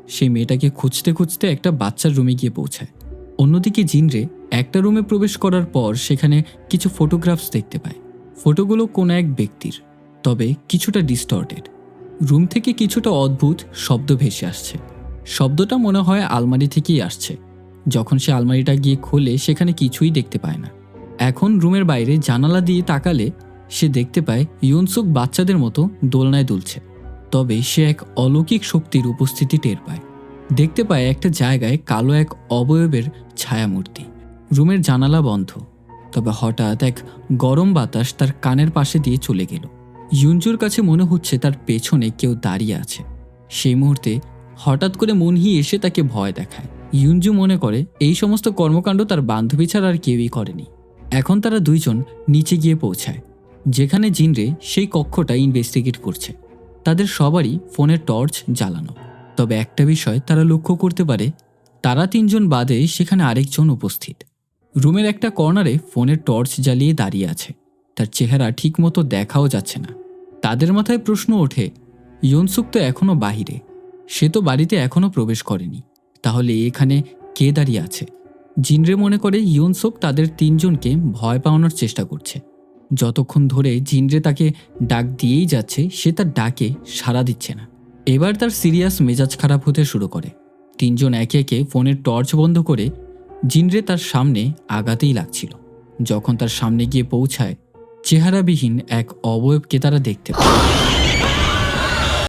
সেই মেয়েটাকে খুঁজতে খুঁজতে একটা বাচ্চার রুমে গিয়ে পৌঁছায়। অন্যদিকে জিনরে একটা রুমে প্রবেশ করার পর সেখানে কিছু ফটোগ্রাফস দেখতে পায়। ফটোগুলো কোনো এক ব্যক্তির, তবে কিছুটা ডিস্টর্টেড। রুম থেকে কিছুটা অদ্ভুত শব্দ ভেসে আসছে। শব্দটা মনে হয় আলমারি থেকেই আসছে। যখন সে আলমারিটা গিয়ে খোলে সেখানে কিছুই দেখতে পায় না। এখন রুমের বাইরে জানালা দিয়ে তাকালে সে দেখতে পায় ইউনসুক বাচ্চাদের মতো দোলনায় দুলছে। তবে সে এক অলৌকিক শক্তির উপস্থিতি টের পায়। দেখতে পায় একটা জায়গায় কালো এক অবয়বের ছায়ামূর্তি। রুমের জানালা বন্ধ, তবে হঠাৎ এক গরম বাতাস তার কানের পাশে দিয়ে চলে গেল। ইউনজুর কাছে মনে হচ্ছে তার পেছনে কেউ দাঁড়িয়ে আছে। সেই মুহূর্তে হঠাৎ করে মুনহি এসে তাকে ভয় দেখায়। ইউনজু মনে করে এই সমস্ত কর্মকাণ্ড তার বান্ধবী ছাড়া আর কেউই করেনি। এখন তারা দুইজন নিচে গিয়ে পৌঁছায়, যেখানে জিনরে সেই কক্ষটা ইনভেস্টিগেট করছে। তাদের সবারই ফোনের টর্চ জ্বালানো। তবে একটা বিষয় তারা লক্ষ্য করতে পারে, তারা তিনজন বাদে সেখানে আরেকজন উপস্থিত। রুমের একটা কর্নারে ফোনের টর্চ জ্বালিয়ে দাঁড়িয়ে আছে। তার চেহারা ঠিকমতো দেখাও যাচ্ছে না। তাদের মাথায় প্রশ্ন ওঠে, ইউনসুক তো এখনও বাহিরে, সে তো বাড়িতে এখনও প্রবেশ করেনি, তাহলে এখানে কে দাঁড়িয়ে আছে? জিনরে মনে করে ইউনসুক তাদের তিনজনকে ভয় পাওয়ানোর চেষ্টা করছে। যতক্ষণ ধরে জিনরে তাকে ডাক দিয়েই যাচ্ছে, সে তার ডাকে সাড়া দিচ্ছে না। এবার তার সিরিয়াস মেজাজ খারাপ হতে শুরু করে। তিনজন একে একে ফোনের টর্চ বন্ধ করে জিনরে তার সামনে আগাতেই লাগছিল। যখন তার সামনে গিয়ে পৌঁছায়, চেহারাবিহীন এক অবয়বকে তারা দেখতে পায়।